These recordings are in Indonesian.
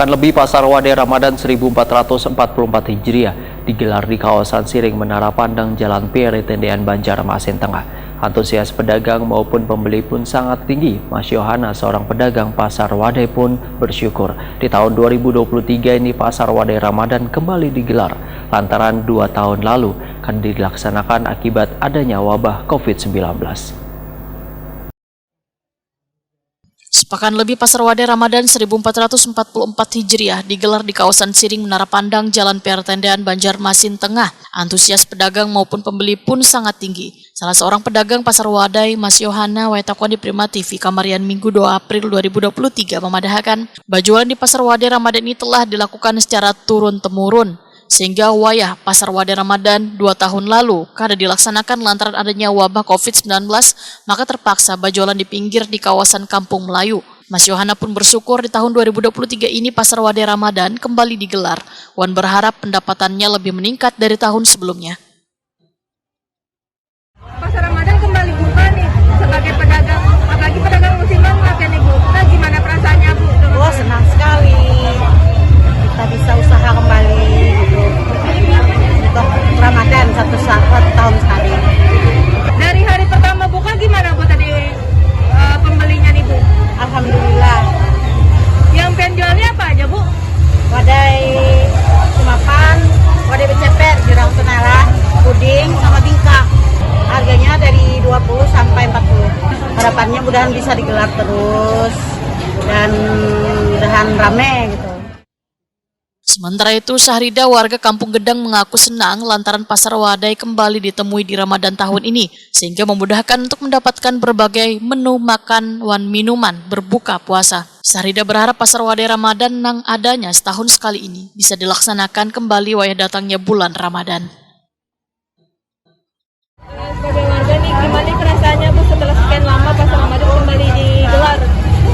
Sepekan lebih Pasar Wadai Ramadan 1444 Hijriah digelar di kawasan Siring Menara Pandang Jalan Peri Tendean Banjarmasin Tengah. Antusias pedagang maupun pembeli pun sangat tinggi. Mas Yohana, seorang pedagang Pasar Wadai, pun bersyukur di tahun 2023 ini Pasar Wadai Ramadan kembali digelar lantaran 2 tahun lalu kan dilaksanakan akibat adanya wabah COVID-19. Sepekan lebih Pasar Wadai Ramadan 1444 Hijriah digelar di kawasan Siring Menara Pandang Jalan PR Tendean Banjarmasin Tengah. Antusias pedagang maupun pembeli pun sangat tinggi. Salah seorang pedagang Pasar Wadai, Mas Yohana, Waitakwan di Prima TV Kamarian Minggu 2 April 2023 memadahkan berjualan di Pasar Wadai Ramadan ini telah dilakukan secara turun-temurun. Sehingga wayah Pasar Wadai Ramadan 2 tahun lalu karena dilaksanakan lantaran adanya wabah COVID-19, maka terpaksa berjualan di pinggir di kawasan Kampung Melayu. Mas Yohana pun bersyukur di tahun 2023 ini Pasar Wadai Ramadan kembali digelar. Wan berharap pendapatannya lebih meningkat dari tahun sebelumnya. Pasar Ramadan kembali buka nih sebagai pedagang, apalagi pedagang musiman makan nih Bu. Nah, gimana perasaannya Bu? Wah, senang sekali kita bisa usaha kembali gitu. Untuk Ramadan satu tahun sekali. Dari hari pertama buka gimana Bu tadi pembelinya nih Bu? Alhamdulillah. Yang penjualnya apa aja Bu? Wadai Sumapan, wadai beceper, jurang tenara, puding sama bingka. Harganya dari 20 sampai 40. Harapannya mudahan bisa digelar terus dan mudahan rame gitu. Sementara itu, Syahrida, warga Kampung Gedang, mengaku senang lantaran Pasar Wadai kembali ditemui di Ramadan tahun ini, sehingga memudahkan untuk mendapatkan berbagai menu makan dan minuman berbuka puasa. Syahrida berharap Pasar Wadai Ramadan yang adanya setahun sekali ini bisa dilaksanakan kembali wayah datangnya bulan Ramadan. Sebagai warga nih, gimana perasaannya Bu setelah sekian lama Pasar Ramadan kembali digelar?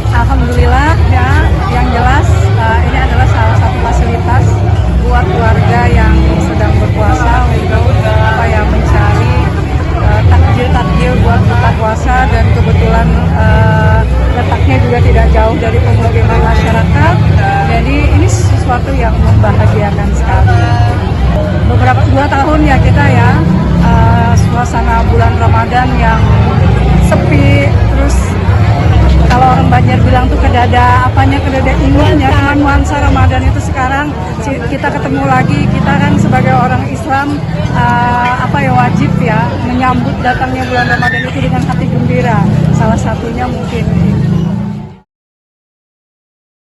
Alhamdulillah ya, yang jelas ini adalah salah satu fasilitas buat keluarga yang sedang berpuasa untuk mencari takjil buat buka puasa, dan kebetulan letaknya juga tidak jauh dari pemukiman masyarakat. Jadi ini sesuatu yang membahagiakan sekali. Beberapa 2 tahun ya kita ya suasana bulan Ramadan yang sepi, terus kalau orang Banjar bilang tuh kedada inginnya, cuman nuansa Ramadan itu sekarang kita ketemu lagi. Kita kan sebagai orang Islam wajib ya menyambut datangnya bulan Ramadan itu dengan hati gembira. Salah satunya mungkin